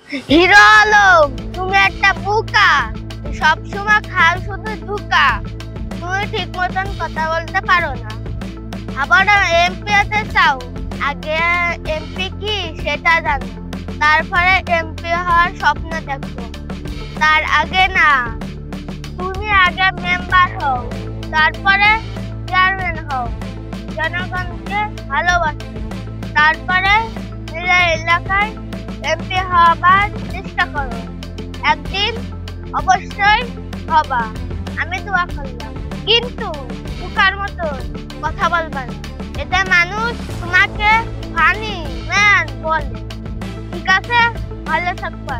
Hero Alam, তুমি একটা বোকা। সবসময় খাও শুধু ধোঁকা। তুমি ঠিক মতন কথা বলতে পারো না, আবার এমপি হতে চাও। আগে এমপি কি সেটা জানো, তারপরে এমপি হওয়ার স্বপ্ন দেখো। তার আগে না, তুমি আগে মেম্বার হও, তারপরে চেয়ারম্যান হও। জনগণকে ভালোবাসো, তারপরে নিজের এলাকায় এমপি হবার চেষ্টা করো। একদিন অবশ্যই হবা, আমি দোয়া করলাম। কিন্তু বোকার মতো কথা বলবা না, এতে মানুষ তোমাকে ফানি ম্যান বলে। ঠিক আছে, ভালো থাকবা।